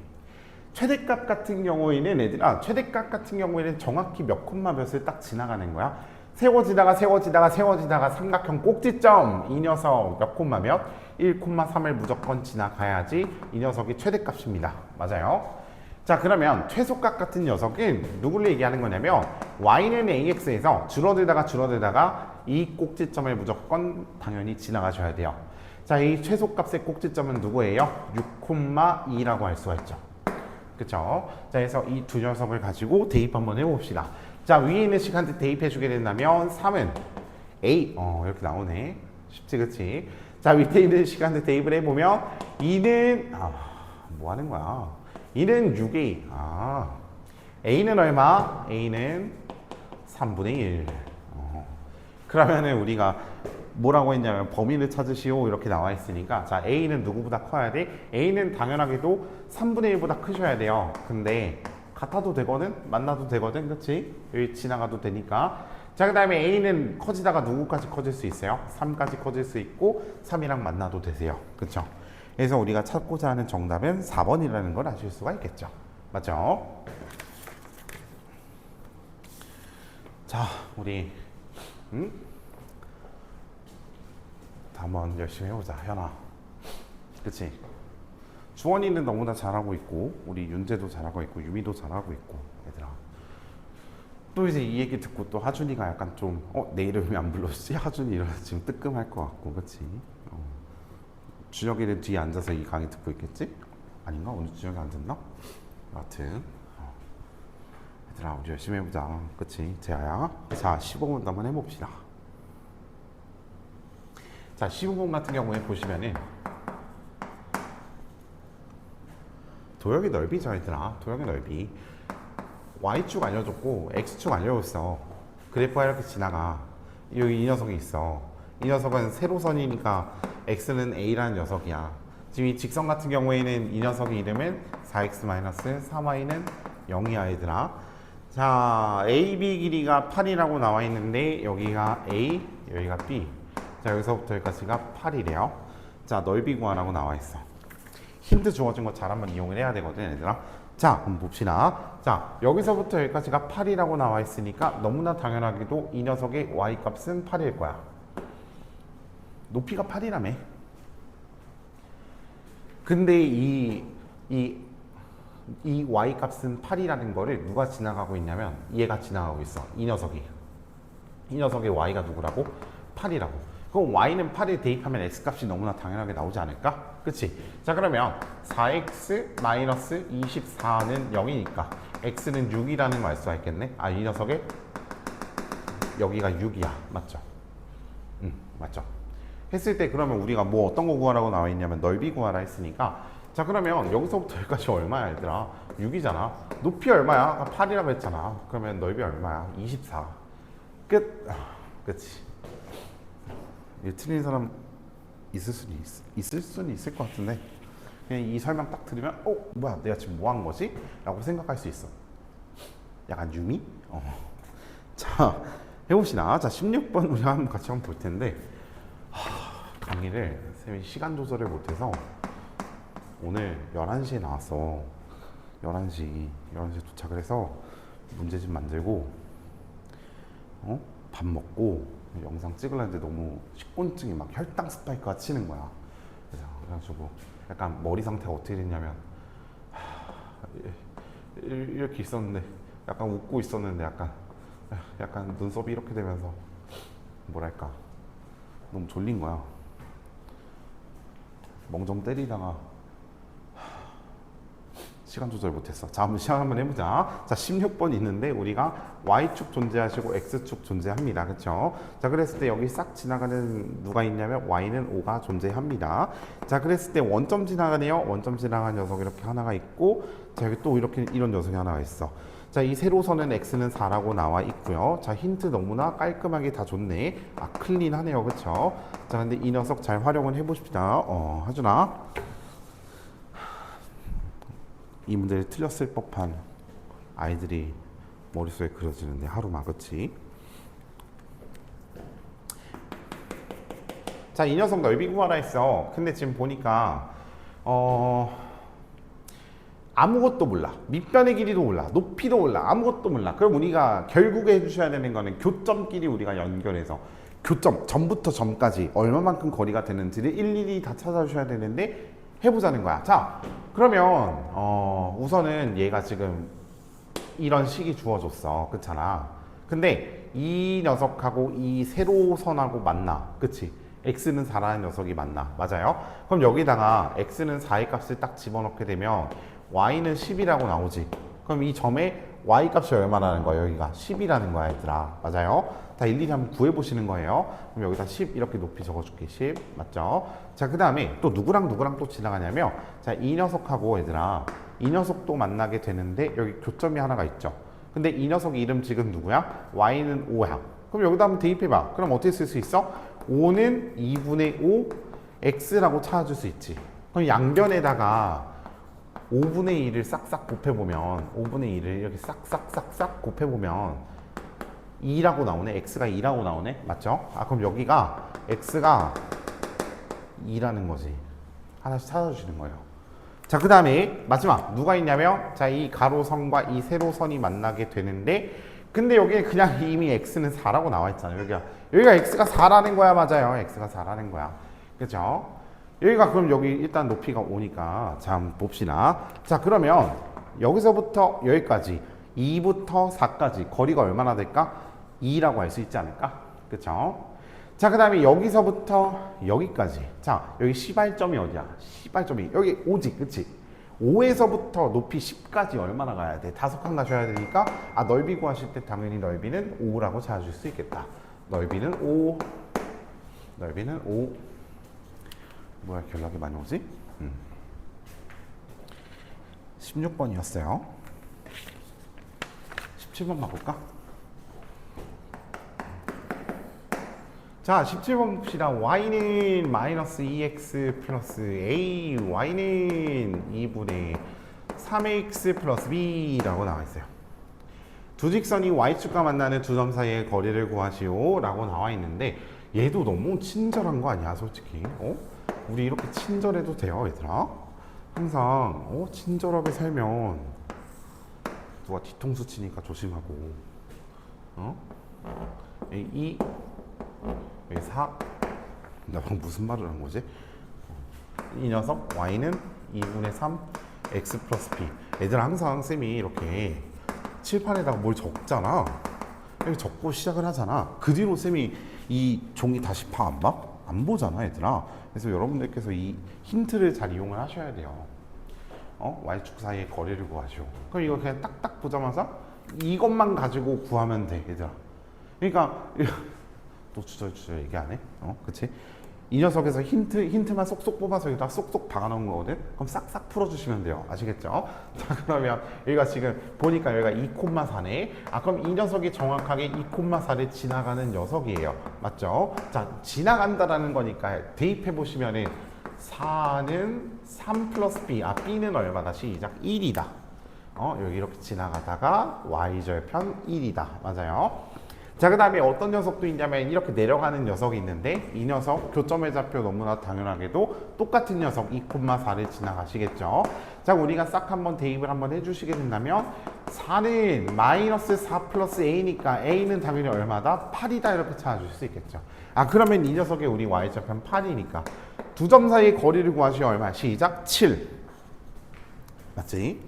Speaker 1: 최대값 같은 경우에는, 얘들아, 최대값 같은 경우에는 정확히 몇 콤마 몇을 딱 지나가는 거야. 세워지다가 삼각형 꼭지점, 이 녀석 몇 콤마 몇? 1,3을 무조건 지나가야지 이 녀석이 최대값입니다. 맞아요? 자, 그러면 최소값 같은 녀석은 누구를 얘기하는 거냐면 y는 ax에서 줄어들다가 이 꼭지점을 무조건 당연히 지나가셔야 돼요. 자, 이 최소값의 꼭지점은 누구예요? 6,2라고 할 수가 있죠. 그쵸? 자, 그래서 이 두 녀석을 가지고 대입 한번 해봅시다. 자, 위에 있는 시간대 대입해 주게 된다면 3은 A, 이렇게 나오네. 쉽지, 그치? 자, 밑에 있는 시간대 대입을 해보면 2는 뭐 하는 거야? 2는 6A. A는 얼마? A는 3분의 1. 그러면은 우리가 뭐라고 했냐면 범위를 찾으시오 이렇게 나와 있으니까, 자, A는 누구보다 커야 돼? A는 당연하게도 3분의 1보다 크셔야 돼요. 근데 같아도 되거든? 만나도 되거든? 그치? 여기 지나가도 되니까. 자, 그 다음에 A는 커지다가 누구까지 커질 수 있어요? 3까지 커질 수 있고 3이랑 만나도 되세요. 그쵸? 그래서 우리가 찾고자 하는 정답은 4번이라는 걸 아실 수가 있겠죠. 맞죠? 자, 우리 한번 열심히 해보자, 현아. 그치? 주원이는 너무나 잘하고 있고 우리 윤재도 잘하고 있고 유미도 잘하고 있고, 얘들아 또 이제 이 얘기 듣고 또 하준이가 약간 좀 내 이름이 안 불렀지? 하준이 이러서 지금 뜨끔할 것 같고 그치? 준혁이는 뒤에 앉아서 이 강의 듣고 있겠지? 아닌가? 오늘 준혁이 안 듣나? 여하튼 얘들아 우리 열심히 해보자 그치? 재아야 자 15분 한번 해봅시다. 자 15분 같은 경우에 보시면은 도형의 넓이죠 얘들아. 도형의 넓이 Y축 알려줬고 X축 알려줬어. 그래프가 이렇게 지나가. 여기 이 녀석이 있어. 이 녀석은 세로선이니까 X는 A라는 녀석이야. 지금 이 직선 같은 경우에는 이 녀석의 이름은 4X-3Y는 0이야 얘들아. 자 AB 길이가 8이라고 나와 있는데 여기가 A 여기가 B. 자 여기서부터 여기까지가 8이래요. 자 넓이 구하라고 나와 있어. 힌트 주어진 거 잘 한번 이용을 해야 되거든 얘들아. 자 그럼 봅시다. 자 여기서부터 여기까지가 8이라고 나와 있으니까 너무나 당연하게도 이 녀석의 Y값은 8일 거야. 높이가 8이라며. 근데 이 Y값은 8이라는 거를 누가 지나가고 있냐면 얘가 지나가고 있어. 이 녀석이. 이 녀석의 Y가 누구라고? 8이라고. 그럼 Y는 8에 대입하면 X값이 너무나 당연하게 나오지 않을까? 그치? 자 그러면 4X-24는 0이니까 X는 6이라는 걸 알 수가 있겠네? 아 이 녀석의 여기가 6이야. 맞죠? 맞죠? 했을 때 그러면 우리가 뭐 어떤 거 구하라고 나와 있냐면 넓이 구하라 했으니까 자 그러면 여기서부터 여기까지 얼마야 얘들아? 6이잖아. 높이 얼마야? 아까 8이라고 했잖아. 그러면 넓이 얼마야? 24. 끝. 그치? 이거 틀린 사람 있을 수는 있을 것 같은데 그냥 이 설명 딱 들으면 뭐야 내가 지금 뭐 한 거지? 라고 생각할 수 있어. 약간 유미? 자 해봅시다. 자 16번 우리 같이 한번 볼 텐데 강의를 쌤이 시간 조절을 못해서 오늘 11시에 나왔어. 11시에 도착을 해서 문제집 만들고 밥 먹고 영상 찍으려는데 너무 식곤증이 막 혈당 스파이크가 치는 거야. 그래가지고 약간 머리 상태가 어떻게 됐냐면 이렇게 있었는데 약간 웃고 있었는데 약간 눈썹이 이렇게 되면서 뭐랄까 너무 졸린 거야. 멍 좀 때리다가 시간 조절 못했어. 자 한번 시간 한번 해보자. 자 16번 있는데 우리가 Y축 존재하시고 X축 존재합니다. 그쵸? 자 그랬을 때 여기 싹 지나가는 누가 있냐면 Y는 5가 존재합니다. 자 그랬을 때 원점 지나가네요. 원점 지나가는 녀석 이렇게 하나가 있고 자 여기 또 이렇게 이런 녀석이 하나가 있어. 자 이 세로선은 X는 4라고 나와 있고요. 자 힌트 너무나 깔끔하게 다 줬네. 아 클린하네요. 그쵸? 자 근데 이 녀석 잘 활용을 해보십시다. 하준아 이 문제를 틀렸을 법한 아이들이 머릿속에 그려지는데 하루만 그치? 자 이 녀석 넓이 구하라 했어. 근데 지금 보니까 아무것도 몰라. 밑변의 길이도 몰라. 높이도 몰라. 아무것도 몰라. 그럼 우리가 결국에 해주셔야 되는 거는 교점끼리 우리가 연결해서 교점, 점부터 점까지 얼마만큼 거리가 되는지를 일일이 다 찾아주셔야 되는데 해보자는 거야. 자 그러면 우선은 얘가 지금 이런 식이 주어졌어. 그렇잖아. 근데 이 녀석하고 이 세로선하고 만나. 그치? X는 4라는 녀석이 만나. 맞아요? 그럼 여기다가 X는 4의 값을 딱 집어넣게 되면 Y는 10이라고 나오지. 그럼 이 점에 Y 값이 얼마라는 거야? 여기가 10이라는 거야 얘들아. 맞아요? 다 일일이 한번 구해보시는 거예요. 그럼 여기다 10 이렇게 높이 적어줄게. 10 맞죠? 자 그 다음에 또 누구랑 또 지나가냐면 자 이 녀석하고 얘들아 이 녀석도 만나게 되는데 여기 교점이 하나가 있죠. 근데 이 녀석 이름 지금 누구야? Y는 5야. 그럼 여기다 한번 대입해봐. 그럼 어떻게 쓸 수 있어? 5는 2분의 5 X라고 찾아줄 수 있지. 그럼 양변에다가 5분의 1을 싹싹 곱해보면 5분의 1을 이렇게 싹싹 곱해보면 2라고 나오네. X가 2라고 나오네. 맞죠? 아 그럼 여기가 X가 2라는 거지. 하나씩 찾아주시는 거예요. 자 그 다음에 마지막 누가 있냐면 자 이 가로선과 이 세로선이 만나게 되는데 근데 여기에 그냥 이미 X는 4라고 나와 있잖아요. 여기가 X가 4라는 거야. 맞아요. X가 4라는 거야. 그죠? 여기가 그럼 여기 일단 높이가 5니까 자 한번 봅시다. 자 그러면 여기서부터 여기까지 2부터 4까지 거리가 얼마나 될까? 2라고 할 수 있지 않을까? 그쵸? 자, 그 다음에 여기서부터 여기까지. 자, 여기 시발점이 어디야? 시발점이 여기 5지, 그치? 5에서부터 높이 10까지 얼마나 가야 돼? 5칸 가셔야 되니까 넓이 구하실 때 당연히 넓이는 5라고 찾아줄 수 있겠다. 넓이는 5. 넓이는 5. 뭐야, 이렇게 연락이 많이 오지? 16번이었어요. 17번 가볼까? 자, 17번 봅시다. y는 마이너스 2x 플러스 a, y는 2분의 3x 플러스 b라고 나와 있어요. 두 직선이 y축과 만나는 두 점 사이의 거리를 구하시오 라고 나와 있는데 얘도 너무 친절한 거 아니야, 솔직히? 우리 이렇게 친절해도 돼요, 얘들아? 항상 친절하게 살면 누가 뒤통수 치니까 조심하고, 여기 4. 나 방금 무슨 말을 한 거지? 이 녀석 y는 2분의 3 x 플러스 b. 애들 항상 쌤이 이렇게 칠판에다가 뭘 적잖아. 이렇게 적고 시작을 하잖아. 그 뒤로 쌤이 이 종이 다시 안 봐? 안 보잖아, 얘들아. 그래서 여러분들께서 이 힌트를 잘 이용을 하셔야 돼요. y축 사이의 거리를 구하시오. 그럼 이거 그냥 딱딱 보자마자 이것만 가지고 구하면 돼, 얘들아. 그러니까 또 주저주저 얘기 안 해? 그치? 이 녀석에서 힌트만 쏙쏙 뽑아서 여기다 쏙쏙 박아놓은 거거든? 그럼 싹싹 풀어주시면 돼요. 아시겠죠? 자, 그러면 여기가 지금 보니까 여기가 2,4네. 그럼 이 녀석이 정확하게 2,4를 지나가는 녀석이에요. 맞죠? 자, 지나간다라는 거니까 대입해보시면은 4는 3 플러스 b. b는 얼마다? 시작. 1이다. 여기 이렇게 지나가다가 y절편 1이다. 맞아요? 자, 그 다음에 어떤 녀석도 있냐면 이렇게 내려가는 녀석이 있는데 이 녀석 교점의 좌표 너무나 당연하게도 똑같은 녀석 2,4를 지나가시겠죠. 자, 우리가 싹 한번 대입을 한번 해주시게 된다면 4는 마이너스 4 플러스 a니까 a는 당연히 얼마다? 8이다 이렇게 찾아줄 수 있겠죠. 그러면 이 녀석의 우리 y좌편 8이니까 두 점 사이의 거리를 구하시오. 얼마? 시작. 7. 맞지?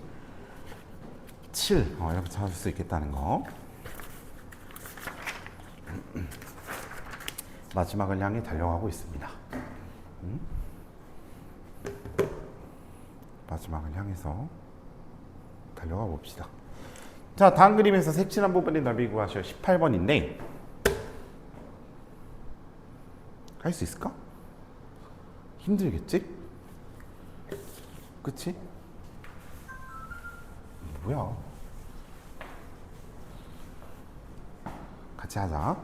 Speaker 1: 7. 이렇게 찾아줄 수 있겠다는 거. 마지막을 향해 달려가고 있습니다. 마지막을 향해서 달려가 봅시다. 자, 다음 그림에서 색칠한 부분의 넓이 구하시오. 18번인데 할 수 있을까? 힘들겠지? 그치? 뭐야? 같이 하자.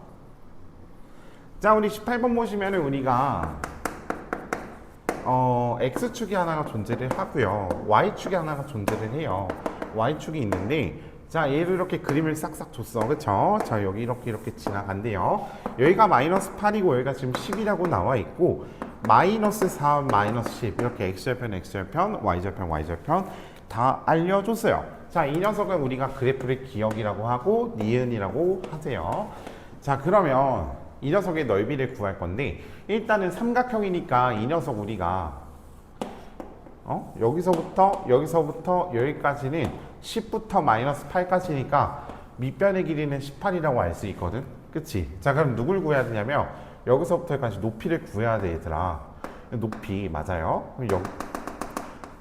Speaker 1: 자, 우리 18번 보시면은 우리가 x축이 하나가 존재를 하고요, y축이 하나가 존재를 해요. y축이 있는데, 자, 얘를 이렇게 그림을 싹싹 줬어, 그쵸? 자, 여기 이렇게 지나간대요. 여기가 마이너스 8이고 여기가 지금 10이라고 나와 있고, 마이너스 4, 마이너스 10 이렇게 x절편, x절편, y절편, y절편 다 알려줬어요. 자, 이 녀석은 우리가 그래프를 기억이라고 하고 니은이라고 하세요. 자, 그러면 이 녀석의 넓이를 구할 건데, 일단은 삼각형이니까 이 녀석 우리가 여기서부터 여기까지는 10부터 마이너스 8까지니까 밑변의 길이는 18이라고 알 수 있거든. 그치? 자, 그럼 누굴 구해야 되냐면 여기서부터 여기까지 높이를 구해야 돼, 얘들아. 높이 맞아요. 그럼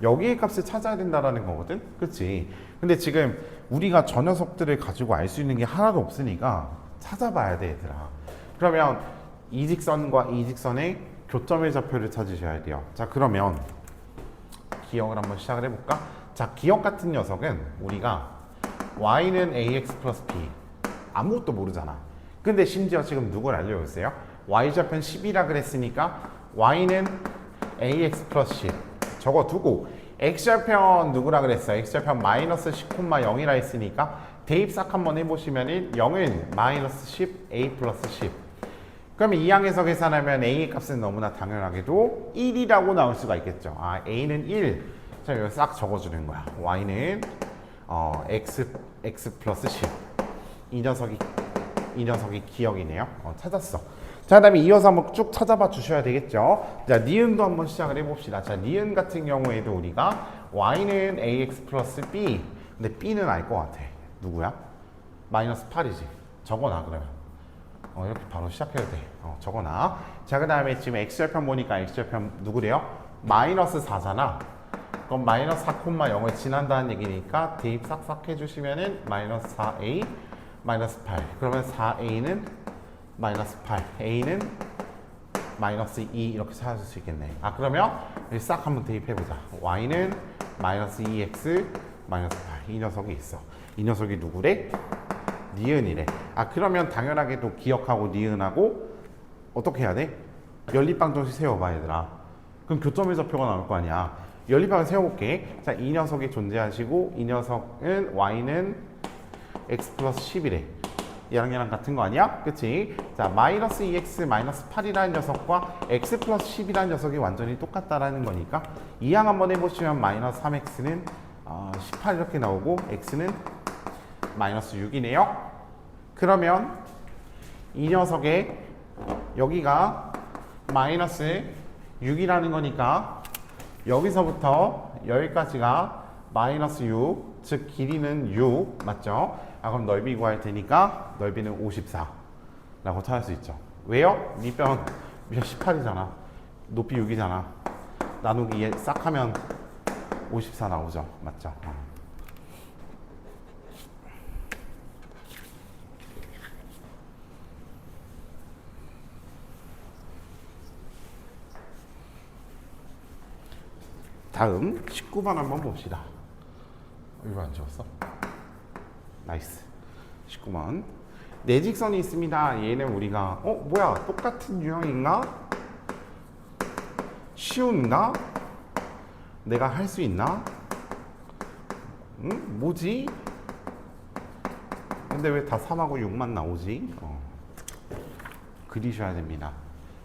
Speaker 1: 여기의 값을 찾아야 된다라는 거거든. 그치? 근데 지금 우리가 저 녀석들을 가지고 알 수 있는 게 하나도 없으니까 찾아봐야 돼, 얘들아. 그러면 이 직선과 이 직선의 교점의 좌표를 찾으셔야 돼요. 자, 그러면 기억을 한번 시작을 해볼까? 자, 기억 같은 녀석은 우리가 y는 ax 플러스 b 아무것도 모르잖아. 근데 심지어 지금 누굴 알려줬어요? y좌편 10이라 그랬으니까 y는 ax 플러스 10 적어두고, x좌편 누구라 그랬어? x좌편 마이너스 10,0이라 했으니까 대입 싹 한번 해보시면 0은 마이너스 10 a 플러스 10. 그러면 이 항에서 계산하면 a의 값은 너무나 당연하게도 1이라고 나올 수가 있겠죠. a는 1. 자, 이거 싹 적어주는 거야. y는 x 플러스 10. 이 녀석이 기억이네요. 찾았어. 자, 그 다음에 이어서 한번 쭉 찾아봐 주셔야 되겠죠. 자, 니은도 한번 시작을 해봅시다. 자, 니은 같은 경우에도 우리가 y는 ax 플러스 b. 근데 b는 알 것 같아. 누구야? 마이너스 8이지. 적어놔 그러면. 이렇게 바로 시작해도 돼. 적어놔. 자, 그 다음에 지금 x절편 보니까 x절편 누구래요? 마이너스 4잖아. 그럼 마이너스 4,0을 지난다는 얘기니까 대입 싹싹 해주시면은 마이너스 4a 마이너스 8. 그러면 4a는 마이너스 8, a는 마이너스 2 이렇게 찾을 수 있겠네. 그러면 여기 싹 한번 대입해보자. y는 마이너스 2x 마이너스 8. 이 녀석이 있어. 이 녀석이 누구래? 니은이래. 그러면 당연하게도 기억하고 니은하고 어떻게 해야 돼? 연립방정식 세워봐 얘들아. 그럼 교점의 좌표가 나올 거 아니야. 연립방을 세워볼게. 자, 이 녀석이 존재하시고 이 녀석은 y는 x 플러스 10이래. 얘랑 같은 거 아니야? 그치? 자, 마이너스 2x 마이너스 8이라는 녀석과 x 플러스 10이라는 녀석이 완전히 똑같다라는 거니까 이항 한번 해보시면 마이너스 3x는 18 이렇게 나오고 x는 마이너스 6이네요. 그러면 이 녀석의 여기가 마이너스 6이라는 거니까 여기서부터 여기까지가 마이너스 6, 즉 길이는 6 맞죠? 그럼 넓이 구할 테니까 넓이는 54 라고 찾을 수 있죠. 왜요? 밑변 18이잖아. 높이 6이잖아. 나누기 싹 하면 54 나오죠. 맞죠? 다음 19번 한번 봅시다. 이거 안 지웠어? 나이스. 19번. 네 직선이 있습니다. 얘는 우리가 뭐야 똑같은 유형인가? 쉬운가? 내가 할 수 있나? 뭐지? 근데 왜 다 3하고 6만 나오지? 그리셔야 됩니다.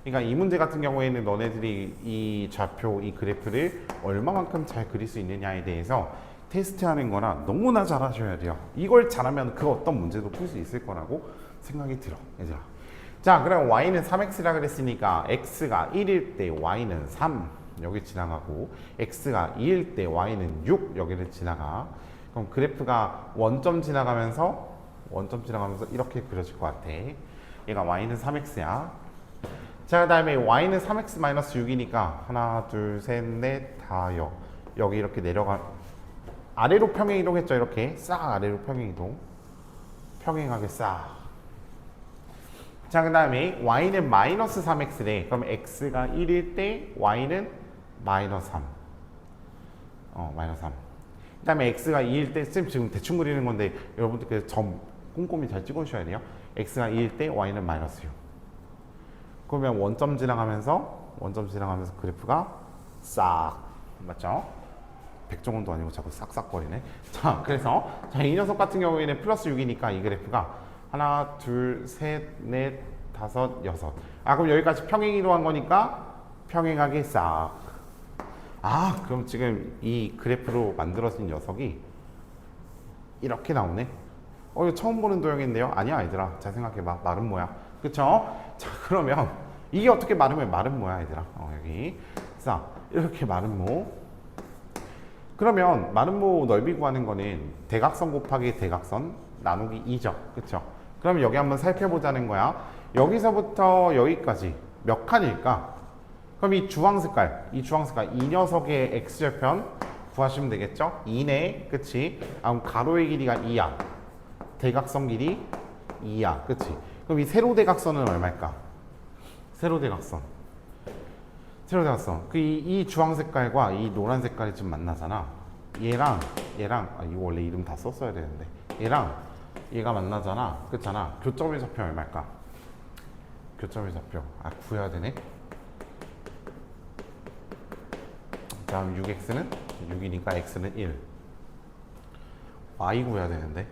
Speaker 1: 그러니까 이 문제 같은 경우에는 너네들이 이 좌표, 이 그래프를 얼마만큼 잘 그릴 수 있느냐에 대해서 테스트하는 거라 너무나 잘하셔야 돼요. 이걸 잘하면 그 어떤 문제도 풀 수 있을 거라고 생각이 들어. 얘들아. 자, 그럼 y는 3x라 그랬으니까 x가 1일 때 y는 3 여기 지나가고 x가 2일 때 y는 6 여기를 지나가. 그럼 그래프가 원점 지나가면서 이렇게 그려질 것 같아. 얘가 y는 3x야. 자, 그 다음에 y는 3x 마이너스 6이니까 하나, 둘, 셋, 넷, 다 여기 이렇게 내려가 아래로 평행 이동했죠. 이렇게 싹 아래로 평행 이동. 평행하게 싹. 자, 그 다음에 y는 마이너스 3x래. 그럼 x가 1일 때 y는 마이너스 3. 마이너스 3. 그 다음에 x가 2일 때 지금 대충 그리는 건데 여러분들 그 점 꼼꼼히 잘 찍어주셔야 돼요. x가 2일 때 y는 마이너스 6. 그러면 원점 지나가면서 그래프가 싹 맞죠? 백종원도 아니고 자꾸 싹싹거리네. 자, 그래서 이 녀석 같은 경우에는 플러스 6이니까 이 그래프가 하나, 둘, 셋, 넷, 다섯, 여섯. 그럼 여기까지 평행 이동한 거니까 평행하게 싹. 그럼 지금 이 그래프로 만들어진 녀석이 이렇게 나오네. 이거 처음 보는 도형인데요? 아니야, 얘들아. 잘 생각해봐. 말은 뭐야? 그쵸? 자, 그러면 이게 어떻게 말은 뭐야, 얘들아? 여기. 자, 이렇게 말은 뭐? 그러면 마름모 넓이 구하는 거는 대각선 곱하기 대각선 나누기 2죠. 그쵸? 그럼 여기 한번 살펴보자는 거야. 여기서부터 여기까지 몇 칸일까? 그럼 이 주황 색깔, 이 녀석의 x절편 구하시면 되겠죠? 2네, 그치? 그럼 가로의 길이가 2야. 대각선 길이 2야, 그치? 그럼 이 세로 대각선은 얼마일까? 세로 대각선. 이 주황 색깔과 이 노란 색깔이 지금 만나잖아. 얘랑 이거 원래 이름 다 썼어야 되는데 얘랑 얘가 만나잖아. 그렇잖아. 교점의 좌표 얼마일까? 교점의 좌표 구해야 되네. 다음 6x는 6이니까 x는 1. y 구해야 되는데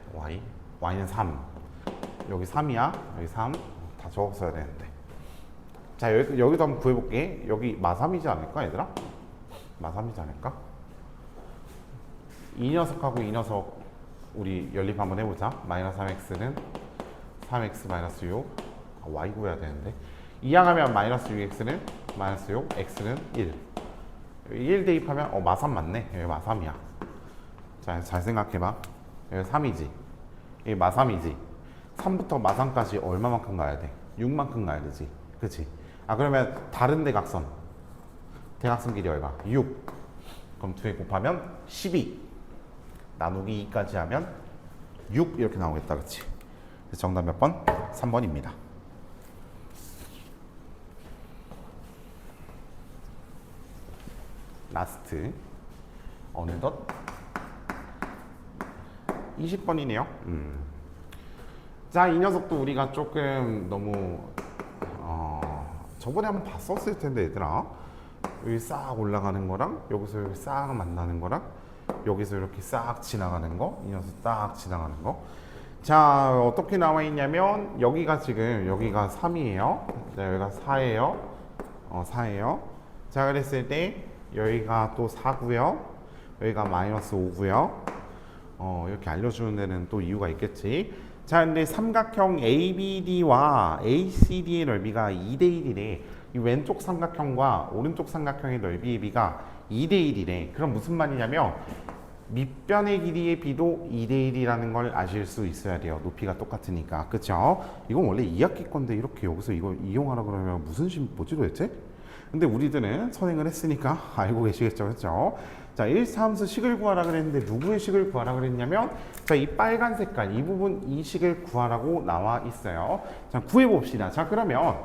Speaker 1: y는 3. 여기 3이야. 여기 3. 다 적었어야 되는데. 자, 여기도 한번 구해볼게. 여기 마3이지 않을까, 얘들아? 마3이지 않을까? 이 녀석하고 이 녀석 우리 연립 한번 해보자. 마이너스 3x는 3x 마이너스 6. y 구해야 되는데. 이항하면 마이너스 6x는 마이너스 6, x는 1. 1 대입하면 마3 맞네. 여기 마3이야. 자, 잘 생각해봐. 여기 3이지. 이 마3이지. 3부터 마3까지 얼마만큼 가야 돼? 6만큼 가야 되지. 그치? 아, 그러면 다른 대각선. 대각선 길이 얼마? 6. 그럼 2에 곱하면 12. 나누기 2까지 하면 6 이렇게 나오겠다. 그치? 그래서 정답 몇 번? 3번입니다. 라스트. 어느덧 20번이네요. 자, 이 녀석도 우리가 조금 너무 저번에 한번 봤었을 텐데 얘들아, 여기 싹 올라가는 거랑 여기서 여기 싹 만나는 거랑 여기서 이렇게 싹 지나가는 거, 이 녀석 싹 지나가는 거. 자, 어떻게 나와 있냐면 여기가 지금 여기가 3이에요. 자, 여기가 4예요. 4예요. 자, 그랬을 때 여기가 또 4고요. 여기가 마이너스 5고요. 이렇게 알려주는 데는 또 이유가 있겠지. 자, 근데 삼각형 ABD와 ACD의 넓이가 2대 1이래. 이 왼쪽 삼각형과 오른쪽 삼각형의 넓이의 비가 2대 1이래. 그럼 무슨 말이냐면 밑변의 길이의 비도 2대 1이라는 걸 아실 수 있어야 돼요. 높이가 똑같으니까. 그쵸? 이건 원래 2학기 건데 이렇게 여기서 이거 이용하라 그러면 무슨 뭐지 도대체? 근데 우리들은 선행을 했으니까 알고 계시겠죠. 그렇죠? 자, 1차함수 식을 구하라 그랬는데 누구의 식을 구하라 그랬냐면 자, 이 빨간 색깔 이 부분 이 식을 구하라고 나와 있어요. 자, 구해 봅시다. 자, 그러면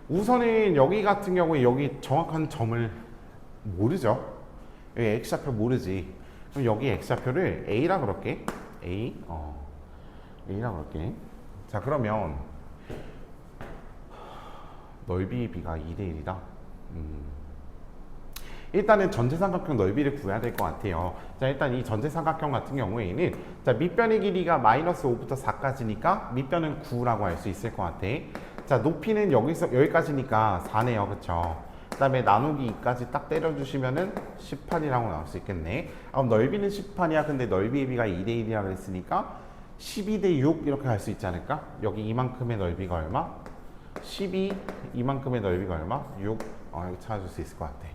Speaker 1: 우선은 여기 같은 경우에 여기 정확한 점을 모르죠. 여기 X좌표 모르지. 그럼 여기 X좌표를 A라 그럴게. A. A라 그럴게. 자, 그러면 넓이의 비가 2대 1이다. 일단은 전체삼각형 넓이를 구해야 될 것 같아요. 자, 일단 이 전체삼각형 같은 경우에는 자, 밑변의 길이가 마이너스 5부터 4까지니까 밑변은 9라고 할 수 있을 것 같아. 자, 높이는 여기서 여기까지니까 4네요. 그쵸? 그 다음에 나누기 2까지 딱 때려주시면은 18이라고 나올 수 있겠네. 그럼 넓이는 18이야. 근데 넓이의 비가 2대 1이라고 했으니까 12대 6 이렇게 할 수 있지 않을까? 여기 이만큼의 넓이가 얼마? 12, 이만큼의 넓이가 얼마? 6. 이거 찾아줄 수 있을 것 같아.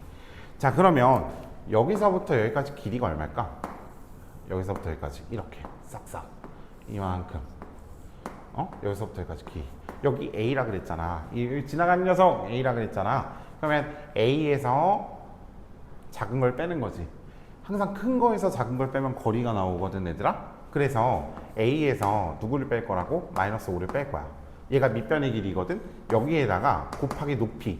Speaker 1: 자, 그러면 여기서부터 여기까지 길이가 얼마일까? 여기서부터 여기까지 이렇게 싹싹 이만큼. 여기서부터 여기까지 길이. 여기 A라 그랬잖아. 이 지나가는 녀석 A라 그랬잖아. 그러면 A에서 작은 걸 빼는 거지. 항상 큰 거에서 작은 걸 빼면 거리가 나오거든, 얘들아. 그래서 A에서 누구를 뺄 거라고? 마이너스 5를 뺄 거야. 얘가 밑변의 길이거든. 여기에다가 곱하기 높이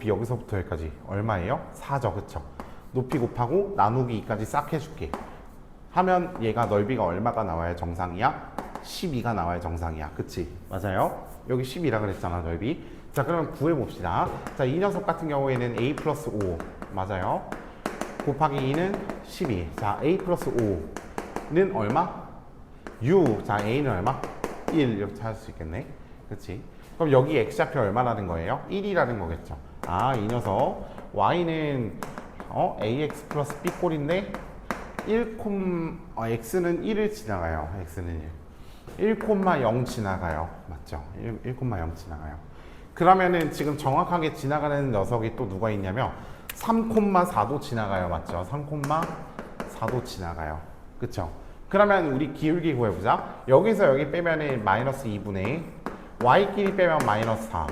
Speaker 1: 여기서부터 여기까지 얼마예요? 4죠. 그쵸? 높이 곱하고 나누기 2까지 싹 해줄게. 하면 얘가 넓이가 얼마가 나와야 정상이야? 12가 나와야 정상이야. 그치? 맞아요? 여기 12라 그랬잖아, 넓이. 자, 그러면 구해봅시다. 자, 이 녀석 같은 경우에는 A 플러스 5 맞아요? 곱하기 2는 12. 자, A 플러스 5는 얼마? 6. 자, A는 얼마? 1 이렇게 찾을 수 있겠네. 그치? 그럼 여기 X좌표 얼마라는 거예요? 1이라는 거겠죠. 아, 이 녀석 Y는 AX 플러스 B꼴인데 X는 1을 지나가요. X는 1. 1,0 지나가요. 맞죠? 1,0 지나가요. 그러면은 지금 정확하게 지나가는 녀석이 또 누가 있냐면 3,4도 지나가요. 맞죠? 3,4도 지나가요. 그쵸? 그러면 우리 기울기 구해보자. 여기서 여기 빼면은 마이너스 2분의 Y끼리 빼면 마이너스 4.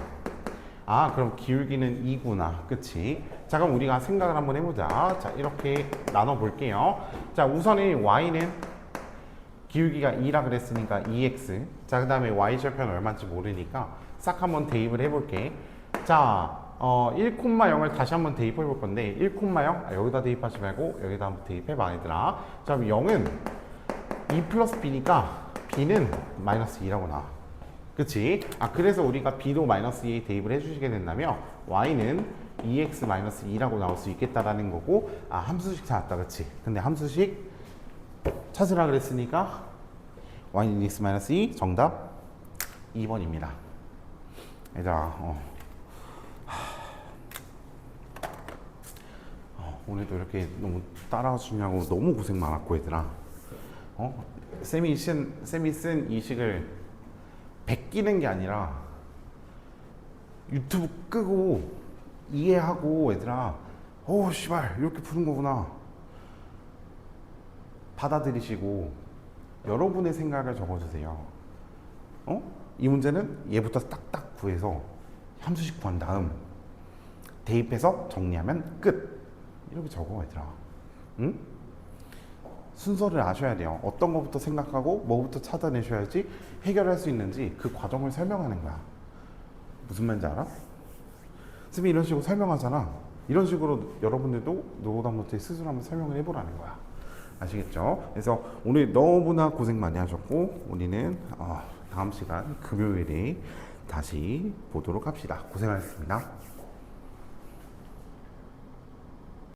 Speaker 1: 아, 그럼 기울기는 2구나. 그치? 자, 그럼 우리가 생각을 한번 해보자. 자, 이렇게 나눠볼게요. 자, 우선은 Y는 기울기가 2라 그랬으니까 2x. 자, 그 다음에 Y절편 얼마인지 모르니까 싹 한번 대입을 해볼게. 자, 1,0을 다시 한번 대입해 볼 건데 1,0 여기다 대입하지 말고 여기다 한번 대입해봐, 얘들아. 자, 그럼 0은 2 플러스 b니까 b는 마이너스 2라고 나와. 그치? 아, 그래서 우리가 b도 마이너스 2에 대입을 해주시게 된다면 y는 2x 마이너스 2라고 나올 수 있겠다라는 거고, 아, 함수식 찾았다. 그치? 근데 함수식 찾으라 그랬으니까 y는 2x 마이너스 2 정답 2번입니다. 얘들아, 오늘도 이렇게 너무 따라와 주냐고 너무 고생 많았고, 얘들아. 쌤이 쓴 이 식을 베끼는 게 아니라 유튜브 끄고 이해하고, 얘들아, 씨발 이렇게 푸는 거구나 받아들이시고 여러분의 생각을 적어주세요. 이 문제는 얘부터 딱딱 구해서 함수식 구한 다음 대입해서 정리하면 끝. 이렇게 적어 얘들아. 응? 순서를 아셔야 돼요. 어떤 것부터 생각하고 뭐부터 찾아내셔야지 해결할 수 있는지 그 과정을 설명하는 거야. 무슨 말인지 알아? 선생님이 이런 식으로 설명하잖아. 이런 식으로 여러분들도 노후담 노트에 스스로 한번 설명을 해보라는 거야. 아시겠죠? 그래서 오늘 너무나 고생 많이 하셨고 우리는 다음 시간 금요일에 다시 보도록 합시다. 고생하셨습니다.